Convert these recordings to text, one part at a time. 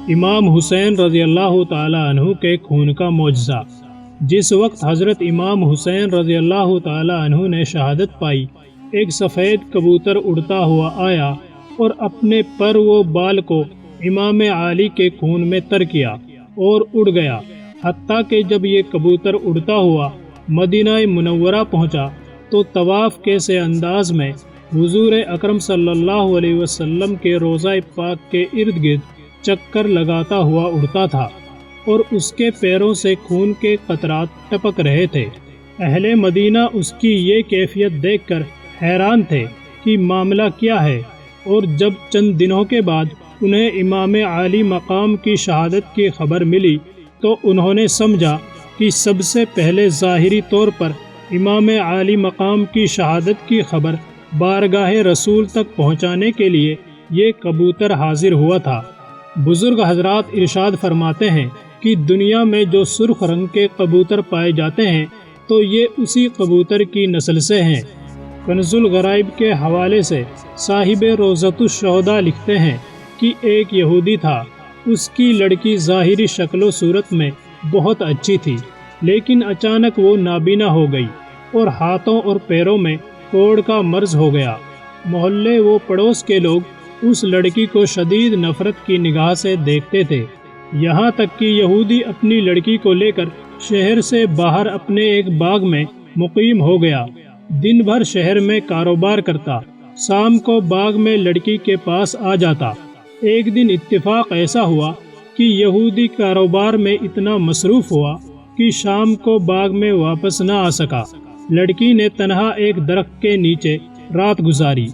امام حسین رضی اللہ تعالی عنہ کے خون کا معجزہ۔ جس وقت حضرت امام حسین رضی اللہ تعالی عنہ نے شہادت پائی، ایک سفید کبوتر اڑتا ہوا آیا اور اپنے پر و بال کو امام علی کے خون میں تر کیا اور اڑ گیا، حتیٰ کہ جب یہ کبوتر اڑتا ہوا مدینہ منورہ پہنچا تو طواف کے سے انداز میں حضور اکرم صلی اللہ علیہ وسلم کے روضہ پاک کے ارد گرد چکر لگاتا ہوا اڑتا تھا اور اس کے پیروں سے خون کے قطرات ٹپک رہے تھے۔ اہل مدینہ اس کی یہ کیفیت دیکھ کر حیران تھے کہ معاملہ کیا ہے، اور جب چند دنوں کے بعد انہیں امام علی مقام کی شہادت کی خبر ملی تو انہوں نے سمجھا کہ سب سے پہلے ظاہری طور پر امام علی مقام کی شہادت کی خبر بارگاہ رسول تک پہنچانے کے لیے یہ کبوتر حاضر ہوا تھا۔ بزرگ حضرات ارشاد فرماتے ہیں کہ دنیا میں جو سرخ رنگ کے کبوتر پائے جاتے ہیں تو یہ اسی کبوتر کی نسل سے ہیں۔ کنز الغرائب کے حوالے سے صاحب روضۃ الشہداء لکھتے ہیں کہ ایک یہودی تھا، اس کی لڑکی ظاہری شکل و صورت میں بہت اچھی تھی، لیکن اچانک وہ نابینا ہو گئی اور ہاتھوں اور پیروں میں کوڑ کا مرض ہو گیا۔ محلے و پڑوس کے لوگ اس لڑکی کو شدید نفرت کی نگاہ سے دیکھتے تھے، یہاں تک کہ یہودی اپنی لڑکی کو لے کر شہر سے باہر اپنے ایک باغ میں مقیم ہو گیا۔ دن بھر شہر میں کاروبار کرتا، شام کو باغ میں لڑکی کے پاس آ جاتا۔ ایک دن اتفاق ایسا ہوا کہ یہودی کاروبار میں اتنا مصروف ہوا کہ شام کو باغ میں واپس نہ آ سکا۔ لڑکی نے تنہا ایک درخت کے نیچے رات گزاری۔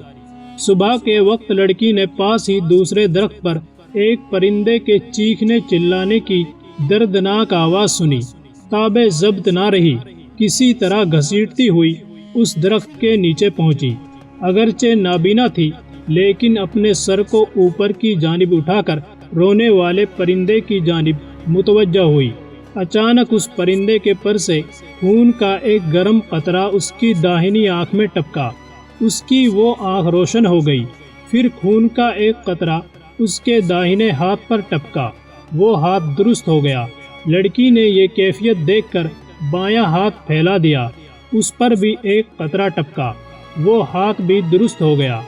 صبح کے وقت لڑکی نے پاس ہی دوسرے درخت پر ایک پرندے کے چیخنے چلانے کی دردناک آواز سنی۔ تابِ ضبط نہ رہی، کسی طرح گھسیٹتی ہوئی اس درخت کے نیچے پہنچی۔ اگرچہ نابینا تھی لیکن اپنے سر کو اوپر کی جانب اٹھا کر رونے والے پرندے کی جانب متوجہ ہوئی۔ اچانک اس پرندے کے پر سے خون کا ایک گرم قطرہ اس کی داہنی آنکھ میں ٹپکا۔ اس کی وہ آنکھ روشن ہو گئی۔ پھر خون کا ایک قطرہ اس کے داہنے ہاتھ پر ٹپکا، وہ ہاتھ درست ہو گیا۔ لڑکی نے یہ کیفیت دیکھ کر بایاں ہاتھ پھیلا دیا، اس پر بھی ایک قطرہ ٹپکا، وہ ہاتھ بھی درست ہو گیا۔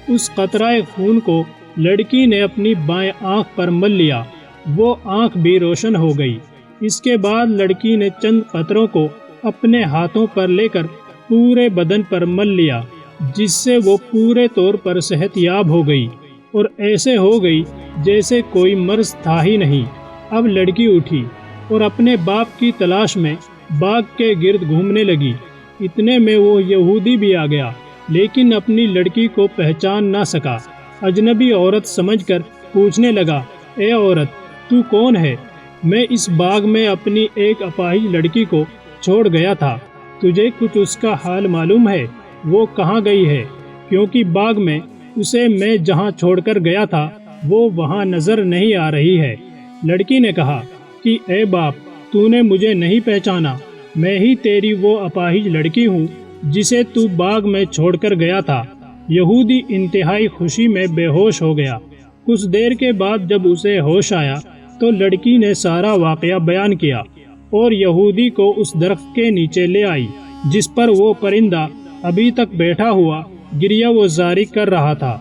اس قطرہ خون کو لڑکی نے اپنی بائیں آنکھ پر مل لیا، وہ آنکھ بھی روشن ہو گئی۔ اس کے بعد لڑکی نے چند قطروں کو اپنے ہاتھوں پر لے کر پورے بدن پر مل لیا، جس سے وہ پورے طور پر صحت یاب ہو گئی اور ایسے ہو گئی جیسے کوئی مرض تھا ہی نہیں۔ اب لڑکی اٹھی اور اپنے باپ کی تلاش میں باغ کے گرد گھومنے لگی۔ اتنے میں وہ یہودی بھی آ گیا، لیکن اپنی لڑکی کو پہچان نہ سکا۔ اجنبی عورت سمجھ کر پوچھنے لگا، اے عورت، تو کون ہے؟ میں اس باغ میں اپنی ایک اپاہج لڑکی کو چھوڑ گیا تھا، تجھے کچھ اس کا حال معلوم ہے؟ وہ کہاں گئی ہے؟ کیونکہ باغ میں اسے میں جہاں چھوڑ کر گیا تھا وہ وہاں نظر نہیں آ رہی ہے۔ لڑکی نے کہا کہ اے باپ، تو نے مجھے نہیں پہچانا، میں ہی تیری وہ اپاہج لڑکی ہوں جسے تو باغ میں چھوڑ کر گیا تھا۔ یہودی انتہائی خوشی میں بے ہوش ہو گیا۔ کچھ دیر کے بعد جب اسے ہوش آیا تو لڑکی نے سارا واقعہ بیان کیا اور یہودی کو اس درخت کے نیچے لے آئی جس پر وہ پرندہ ابھی تک بیٹھا ہوا گریہ و زاری کر رہا تھا۔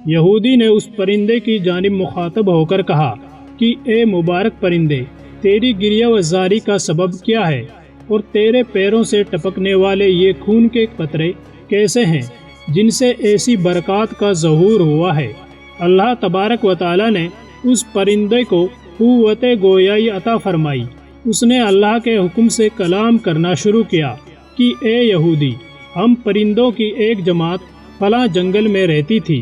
یہودی نے اس پرندے کی جانب مخاطب ہو کر کہا کہ اے مبارک پرندے، تیری گریہ و زاری کا سبب کیا ہے اور تیرے پیروں سے ٹپکنے والے یہ خون کے قطرے کیسے ہیں جن سے ایسی برکات کا ظہور ہوا ہے؟ اللہ تبارک و تعالی نے اس پرندے کو قوت گویائی عطا فرمائی۔ اس نے اللہ کے حکم سے کلام کرنا شروع کیا کہ اے یہودی، ہم پرندوں کی ایک جماعت فلاں جنگل میں رہتی تھی۔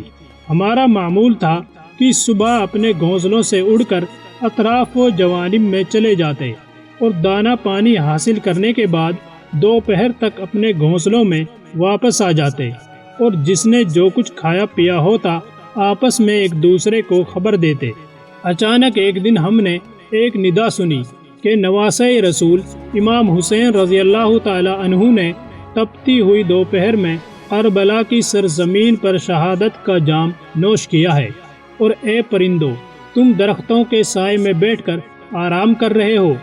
ہمارا معمول تھا کہ صبح اپنے گھونسلوں سے اڑ کر اطراف و جوانب میں چلے جاتے اور دانہ پانی حاصل کرنے کے بعد دوپہر تک اپنے گھونسلوں میں واپس آ جاتے اور جس نے جو کچھ کھایا پیا ہوتا آپس میں ایک دوسرے کو خبر دیتے۔ اچانک ایک دن ہم نے ایک ندا سنی کہ نواسۂ رسول امام حسین رضی اللہ تعالی عنہ نے تپتی ہوئی دوپہر میں کربلا کی سرزمین پر شہادت کا جام نوش کیا ہے، اور اے پرندو، تم درختوں کے سائے میں بیٹھ کر آرام کر رہے ہو۔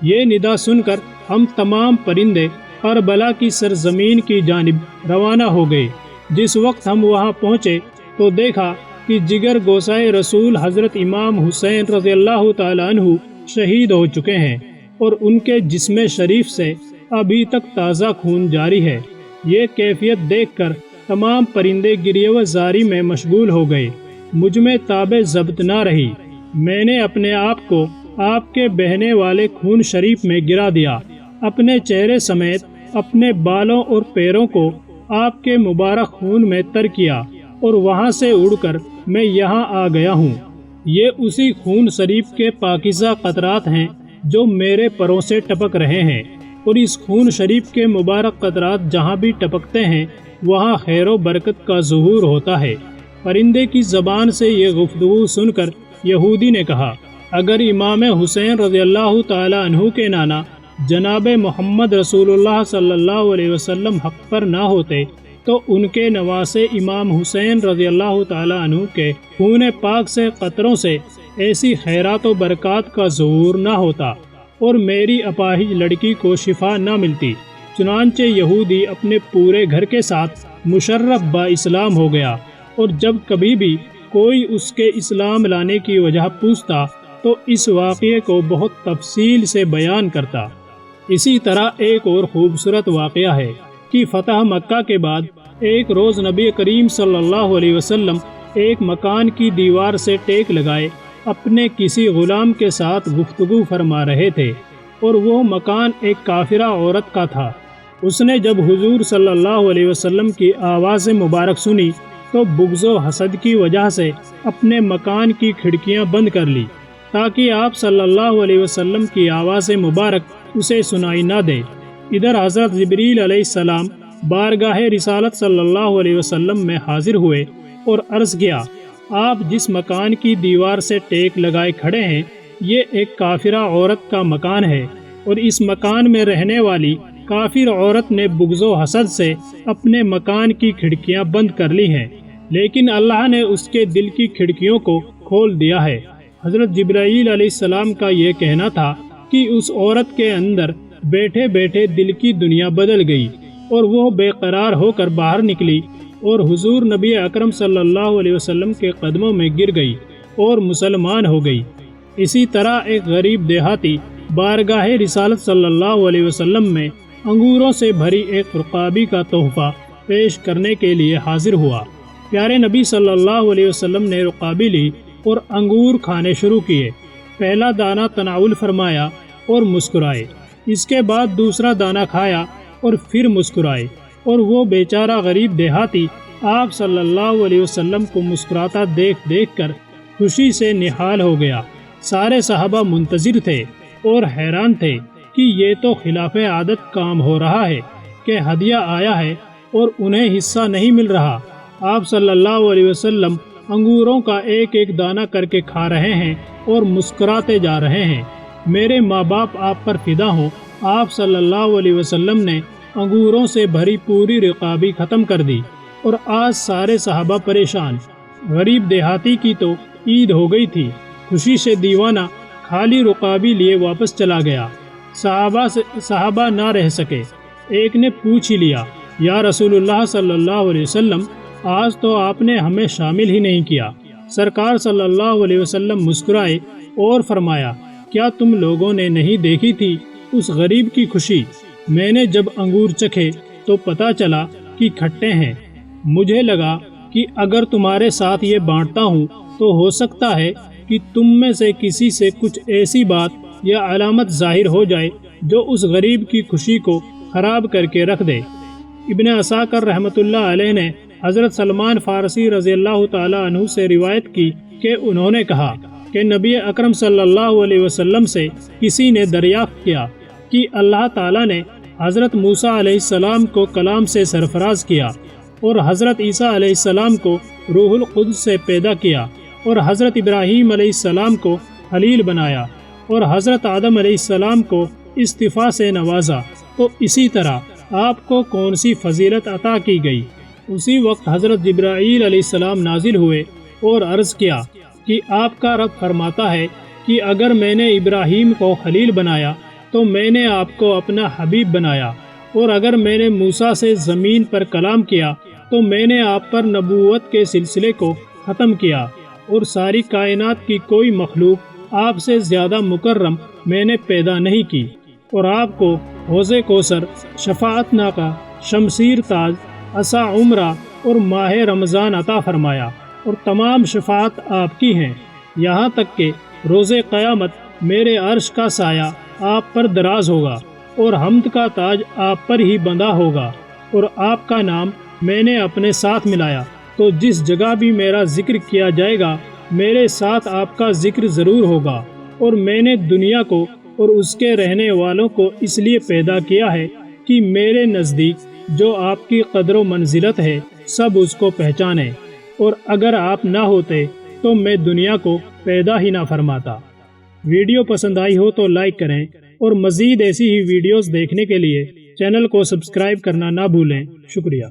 یہ ندا سن کر ہم تمام پرندے کربلا کی سرزمین کی جانب روانہ ہو گئے۔ جس وقت ہم وہاں پہنچے تو دیکھا کہ جگر گوسائے رسول حضرت امام حسین رضی اللہ تعالیٰ عنہ شہید ہو چکے ہیں اور ان کے جسم شریف سے ابھی تک تازہ خون جاری ہے۔ یہ کیفیت دیکھ کر تمام پرندے گریہ و زاری میں مشغول ہو گئے۔ مجھ میں تاب ضبط نہ رہی، میں نے اپنے آپ کو آپ کے بہنے والے خون شریف میں گرا دیا، اپنے چہرے سمیت اپنے بالوں اور پیروں کو آپ کے مبارک خون میں تر کیا اور وہاں سے اڑ کر میں یہاں آ گیا ہوں۔ یہ اسی خون شریف کے پاکیزہ قطرات ہیں جو میرے پروں سے ٹپک رہے ہیں، اور اس خون شریف کے مبارک قطرات جہاں بھی ٹپکتے ہیں وہاں خیر و برکت کا ظہور ہوتا ہے۔ پرندے کی زبان سے یہ گفتگو سن کر یہودی نے کہا، اگر امام حسین رضی اللہ تعالی عنہ کے نانا جناب محمد رسول اللہ صلی اللہ علیہ وسلم حق پر نہ ہوتے تو ان کے نواسے امام حسین رضی اللہ تعالی عنہ کے خون پاک سے قطروں سے ایسی خیرات و برکات کا ظہور نہ ہوتا اور میری اپاہج لڑکی کو شفا نہ ملتی۔ چنانچہ یہودی اپنے پورے گھر کے ساتھ مشرف با اسلام ہو گیا، اور جب کبھی بھی کوئی اس کے اسلام لانے کی وجہ پوچھتا تو اس واقعے کو بہت تفصیل سے بیان کرتا۔ اسی طرح ایک اور خوبصورت واقعہ ہے کہ فتح مکہ کے بعد ایک روز نبی کریم صلی اللہ علیہ وسلم ایک مکان کی دیوار سے ٹیک لگائے اپنے کسی غلام کے ساتھ گفتگو فرما رہے تھے، اور وہ مکان ایک کافرہ عورت کا تھا۔ اس نے جب حضور صلی اللہ علیہ وسلم کی آواز مبارک سنی تو بغض و حسد کی وجہ سے اپنے مکان کی کھڑکیاں بند کر لی تاکہ آپ صلی اللہ علیہ وسلم کی آواز مبارک اسے سنائی نہ دے۔ ادھر حضرت جبریل علیہ السلام بارگاہ رسالت صلی اللہ علیہ وسلم میں حاضر ہوئے اور عرض کیا، آپ جس مکان کی دیوار سے ٹیک لگائے کھڑے ہیں یہ ایک کافرہ عورت کا مکان ہے، اور اس مکان میں رہنے والی کافر عورت نے بغض و حسد سے اپنے مکان کی کھڑکیاں بند کر لی ہیں، لیکن اللہ نے اس کے دل کی کھڑکیوں کو کھول دیا ہے۔ حضرت جبرائیل علیہ السلام کا یہ کہنا تھا کہ اس عورت کے اندر بیٹھے بیٹھے دل کی دنیا بدل گئی اور وہ بے قرار ہو کر باہر نکلی اور حضور نبی اکرم صلی اللہ علیہ وسلم کے قدموں میں گر گئی اور مسلمان ہو گئی۔ اسی طرح ایک غریب دیہاتی بارگاہ رسالت صلی اللہ علیہ وسلم میں انگوروں سے بھری ایک رقابی کا تحفہ پیش کرنے کے لیے حاضر ہوا۔ پیارے نبی صلی اللہ علیہ وسلم نے رقابی لی اور انگور کھانے شروع کیے۔ پہلا دانہ تناول فرمایا اور مسکرائے، اس کے بعد دوسرا دانہ کھایا اور پھر مسکرائے، اور وہ بیچارہ غریب دیہاتی آپ صلی اللہ علیہ وسلم کو مسکراتا دیکھ دیکھ کر خوشی سے نہال ہو گیا۔ سارے صحابہ منتظر تھے اور حیران تھے کہ یہ تو خلاف عادت کام ہو رہا ہے کہ ہدیہ آیا ہے اور انہیں حصہ نہیں مل رہا۔ آپ صلی اللہ علیہ وسلم انگوروں کا ایک ایک دانہ کر کے کھا رہے ہیں اور مسکراتے جا رہے ہیں۔ میرے ماں باپ آپ پر فدا ہوں، آپ صلی اللہ علیہ وسلم نے انگوروں سے بھری پوری رقابی ختم کر دی، اور آج سارے صحابہ پریشان۔ غریب دیہاتی کی تو عید ہو گئی تھی، خوشی سے دیوانہ خالی رقابی لیے واپس چلا گیا۔ صحابہ نہ رہ سکے، ایک نے پوچھ ہی لیا، یا رسول اللہ صلی اللہ علیہ وسلم، آج تو آپ نے ہمیں شامل ہی نہیں کیا۔ سرکار صلی اللہ علیہ وسلم مسکرائے اور فرمایا، کیا تم لوگوں نے نہیں دیکھی تھی اس غریب کی خوشی؟ میں نے جب انگور چکھے تو پتہ چلا کہ کھٹے ہیں۔ مجھے لگا کہ اگر تمہارے ساتھ یہ بانٹتا ہوں تو ہو سکتا ہے کہ تم میں سے کسی سے کچھ ایسی بات یا علامت ظاہر ہو جائے جو اس غریب کی خوشی کو خراب کر کے رکھ دے۔ ابن عساکر رحمۃ اللہ علیہ نے حضرت سلمان فارسی رضی اللہ تعالی عنہ سے روایت کی کہ انہوں نے کہا کہ نبی اکرم صلی اللہ علیہ وسلم سے کسی نے دریافت کیا کہ اللہ تعالیٰ نے حضرت موسیٰ علیہ السلام کو کلام سے سرفراز کیا، اور حضرت عیسیٰ علیہ السلام کو روح القدس سے پیدا کیا، اور حضرت ابراہیم علیہ السلام کو خلیل بنایا، اور حضرت آدم علیہ السلام کو اصطفاء سے نوازا، تو اسی طرح آپ کو کون سی فضیلت عطا کی گئی؟ اسی وقت حضرت جبرائیل علیہ السلام نازل ہوئے اور عرض کیا، کہ آپ کا رب فرماتا ہے کہ اگر میں نے ابراہیم کو خلیل بنایا تو میں نے آپ کو اپنا حبیب بنایا، اور اگر میں نے موسیٰ سے زمین پر کلام کیا تو میں نے آپ پر نبوت کے سلسلے کو ختم کیا، اور ساری کائنات کی کوئی مخلوق آپ سے زیادہ مکرم میں نے پیدا نہیں کی، اور آپ کو حوض کوثر، شفاعت ناقہ، شمشیر تاج، عصا عمرہ اور ماہ رمضان عطا فرمایا، اور تمام شفاعت آپ کی ہیں، یہاں تک کہ روز قیامت میرے عرش کا سایہ آپ پر دراز ہوگا، اور حمد کا تاج آپ پر ہی بندھا ہوگا، اور آپ کا نام میں نے اپنے ساتھ ملایا، تو جس جگہ بھی میرا ذکر کیا جائے گا میرے ساتھ آپ کا ذکر ضرور ہوگا، اور میں نے دنیا کو اور اس کے رہنے والوں کو اس لیے پیدا کیا ہے کہ میرے نزدیک جو آپ کی قدر و منزلت ہے سب اس کو پہچانیں، اور اگر آپ نہ ہوتے تو میں دنیا کو پیدا ہی نہ فرماتا۔ ویڈیو پسند آئی ہو تو لائک کریں، اور مزید ایسی ہی ویڈیوز دیکھنے کے لیے چینل کو سبسکرائب کرنا نہ بھولیں۔ شکریہ۔